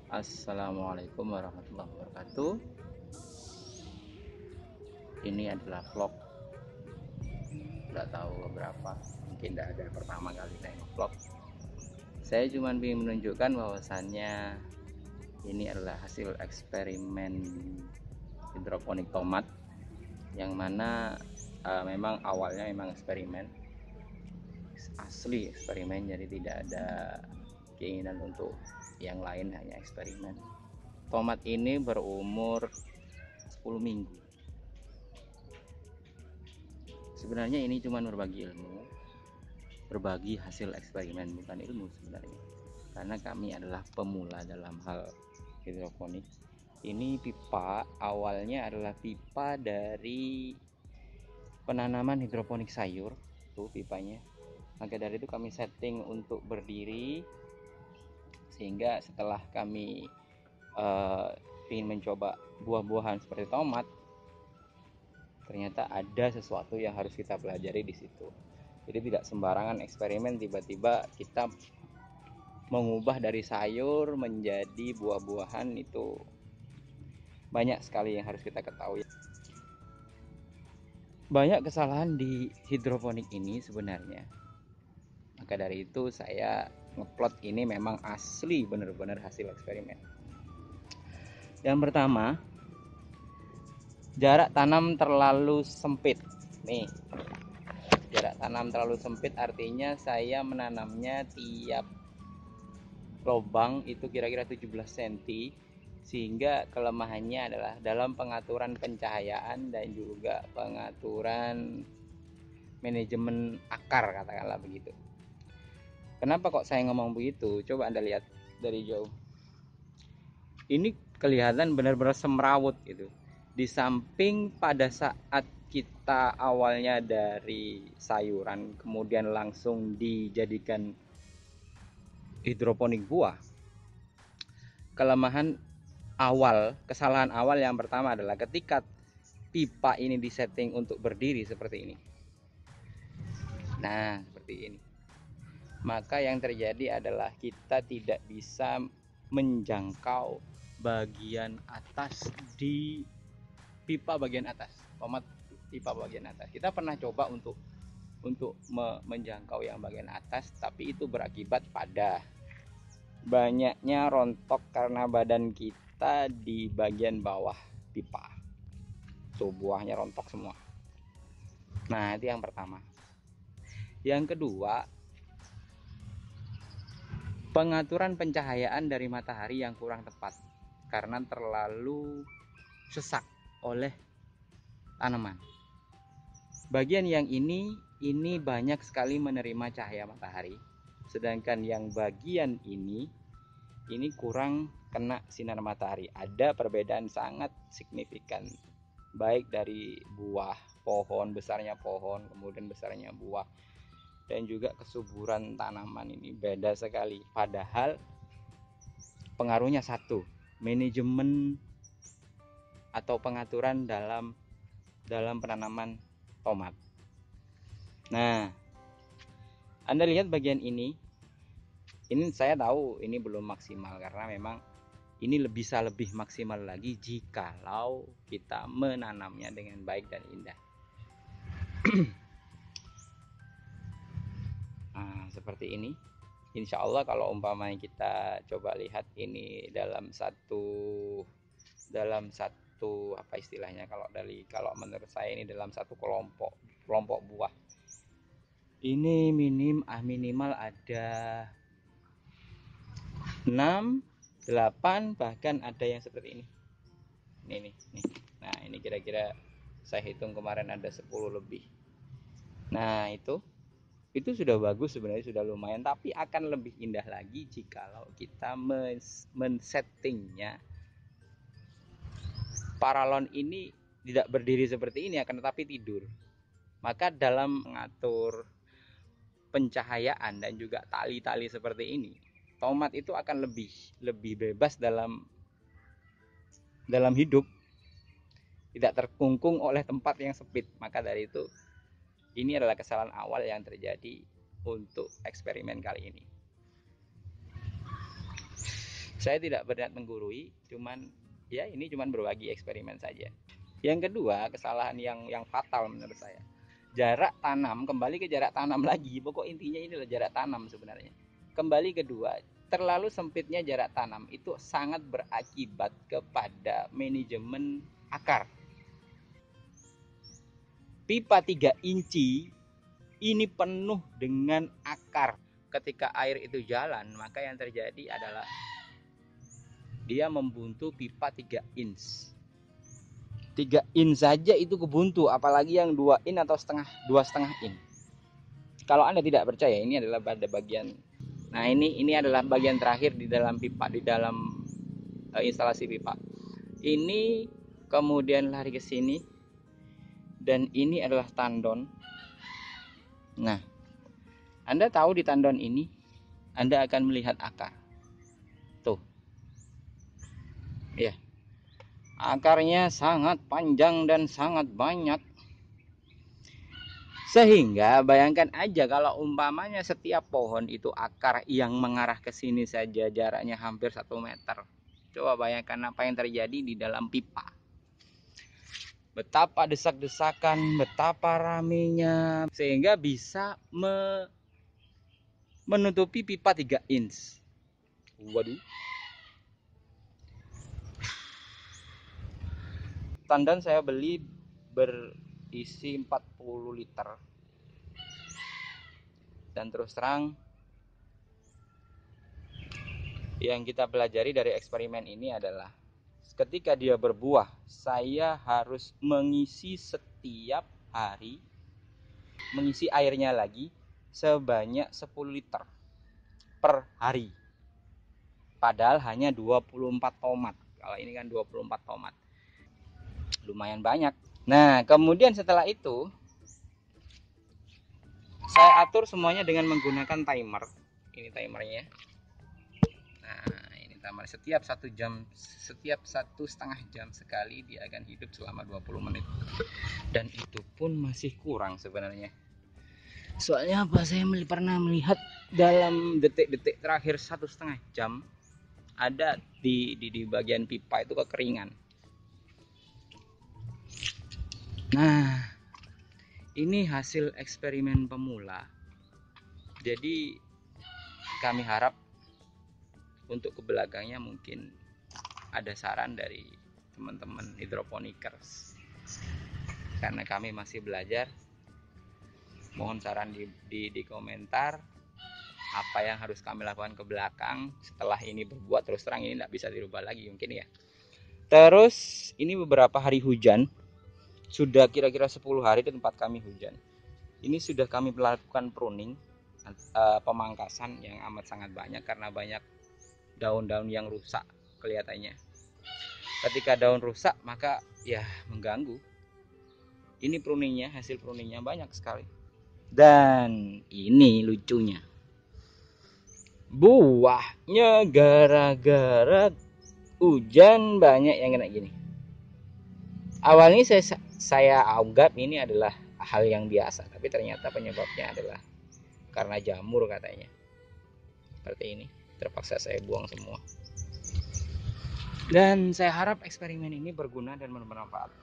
Assalamualaikum warahmatullahi wabarakatuh. Ini adalah vlog, nggak tahu berapa, mungkin tidak ada pertama kali saya vlog. Saya cuma ingin menunjukkan bahwasannya ini adalah hasil eksperimen hidroponik tomat, yang mana memang awalnya memang eksperimen, asli eksperimen, jadi tidak ada keinginan untuk yang lain, hanya eksperimen. Tomat ini berumur 10 minggu. Sebenarnya ini cuma berbagi ilmu, berbagi hasil eksperimen, bukan ilmu sebenarnya, karena kami adalah pemula dalam hal hidroponik. Ini pipa awalnya adalah pipa dari penanaman hidroponik sayur, tuh pipanya. Maka dari itu kami setting untuk berdiri, sehingga setelah kami ingin mencoba buah-buahan seperti tomat, ternyata ada sesuatu yang harus kita pelajari di situ. Jadi tidak sembarangan eksperimen tiba-tiba kita mengubah dari sayur menjadi buah-buahan, itu banyak sekali yang harus kita ketahui. Banyak kesalahan di hidroponik ini sebenarnya. Maka dari itu saya ngeplot ini memang asli benar-benar hasil eksperimen. Yang pertama, jarak tanam terlalu sempit. Nih, jarak tanam terlalu sempit artinya saya menanamnya tiap lubang itu kira-kira 17 cm, sehingga kelemahannya adalah dalam pengaturan pencahayaan dan juga pengaturan manajemen akar, katakanlah begitu. Kenapa kok saya ngomong begitu? Coba Anda lihat dari jauh. Ini kelihatan benar-benar semrawut gitu. Di samping pada saat kita awalnya dari sayuran kemudian langsung dijadikan hidroponik buah, kelemahan awal, kesalahan awal yang pertama adalah ketika pipa ini disetting untuk berdiri seperti ini. Nah, seperti ini. Maka yang terjadi adalah kita tidak bisa menjangkau bagian atas di pipa bagian atas, tomat pipa bagian atas. Kita pernah coba untuk menjangkau yang bagian atas, tapi itu berakibat pada banyaknya rontok karena badan kita di bagian bawah pipa. Tuh, buahnya rontok semua. Nah, itu yang pertama. Yang kedua, pengaturan pencahayaan dari matahari yang kurang tepat karena terlalu sesak oleh tanaman. Bagian yang ini banyak sekali menerima cahaya matahari, sedangkan yang bagian ini kurang kena sinar matahari. Ada perbedaan sangat signifikan, baik dari buah pohon, besarnya pohon, kemudian besarnya buah, dan juga kesuburan tanaman ini beda sekali. Padahal pengaruhnya satu, manajemen atau pengaturan dalam penanaman tomat. Nah, Anda lihat bagian ini saya tahu ini belum maksimal karena memang ini bisa lebih maksimal lagi jikalau kita menanamnya dengan baik dan indah. Nah, seperti ini. Insya Allah kalau umpamanya kita coba lihat ini dalam satu apa istilahnya, kalau menurut saya ini dalam satu kelompok buah. Ini minimal ada 6, 8, bahkan ada yang seperti ini. Nih. Nah, ini kira-kira saya hitung kemarin ada 10 lebih. Nah, itu sudah bagus sebenarnya, sudah lumayan, tapi akan lebih indah lagi jikalau kita men-settingnya paralon ini tidak berdiri seperti ini, akan tetapi tidur. Maka dalam mengatur pencahayaan dan juga tali-tali seperti ini, tomat itu akan lebih bebas dalam hidup, tidak terkungkung oleh tempat yang sempit. Maka dari itu ini adalah kesalahan awal yang terjadi untuk eksperimen kali ini. Saya tidak berniat menggurui, cuman ya ini cuman berbagi eksperimen saja. Yang kedua, kesalahan yang fatal menurut saya, jarak tanam. Kembali ke jarak tanam lagi, pokok intinya ini adalah jarak tanam sebenarnya. Kembali kedua, terlalu sempitnya jarak tanam itu sangat berakibat kepada manajemen akar. Pipa 3 inci ini penuh dengan akar. Ketika air itu jalan, maka yang terjadi adalah dia membuntu pipa 3 inch. 3 inch saja itu kebuntu, apalagi yang 2 inch atau 2,5 inch. Kalau Anda tidak percaya, ini adalah pada bagian. Nah, ini adalah bagian terakhir di dalam pipa, di dalam instalasi pipa. Ini kemudian lari ke sini, dan ini adalah tandon. Nah, Anda tahu di tandon ini Anda akan melihat akar. Tuh. Ya. Akarnya sangat panjang dan sangat banyak. Sehingga bayangkan aja kalau umpamanya setiap pohon itu akar yang mengarah ke sini saja jaraknya hampir 1 meter. Coba bayangkan apa yang terjadi di dalam pipa. Betapa desak-desakan, betapa ramenya, sehingga bisa menutupi pipa 3 inch. Waduh. Tandan saya beli berisi 40 liter. Dan terus terang, yang kita pelajari dari eksperimen ini adalah ketika dia berbuah, saya harus mengisi setiap hari, mengisi airnya lagi sebanyak 10 liter per hari. Padahal hanya 24 tomat. Kalau ini kan 24 tomat. Lumayan banyak. Nah, kemudian setelah itu saya atur semuanya dengan menggunakan timer. Ini timernya. Nah, ini timer. Setiap 1 jam, setiap 1,5 jam sekali dia akan hidup selama 20 menit. Dan itu pun masih kurang sebenarnya. Soalnya apa? Saya pernah melihat dalam detik-detik terakhir 1,5 jam ada di bagian pipa itu kekeringan. Nah, ini hasil eksperimen pemula. Jadi kami harap untuk ke belakangnya mungkin ada saran dari teman-teman hidroponikers. Karena kami masih belajar, mohon saran di komentar apa yang harus kami lakukan ke belakang setelah ini berbuat. Terus terang ini tidak bisa dirubah lagi mungkin ya. Terus ini beberapa hari hujan. Sudah kira-kira 10 hari di tempat kami hujan. Ini sudah kami melakukan pruning, pemangkasan yang amat sangat banyak karena banyak daun-daun yang rusak kelihatannya. Ketika daun rusak maka ya mengganggu. Ini pruningnya, hasil pruningnya banyak sekali. Dan ini lucunya, buahnya gara-gara hujan banyak yang kena gini. Awalnya saya anggap ini adalah hal yang biasa, tapi ternyata penyebabnya adalah karena jamur katanya. Seperti ini, terpaksa saya buang semua. Dan saya harap eksperimen ini berguna dan bermanfaat.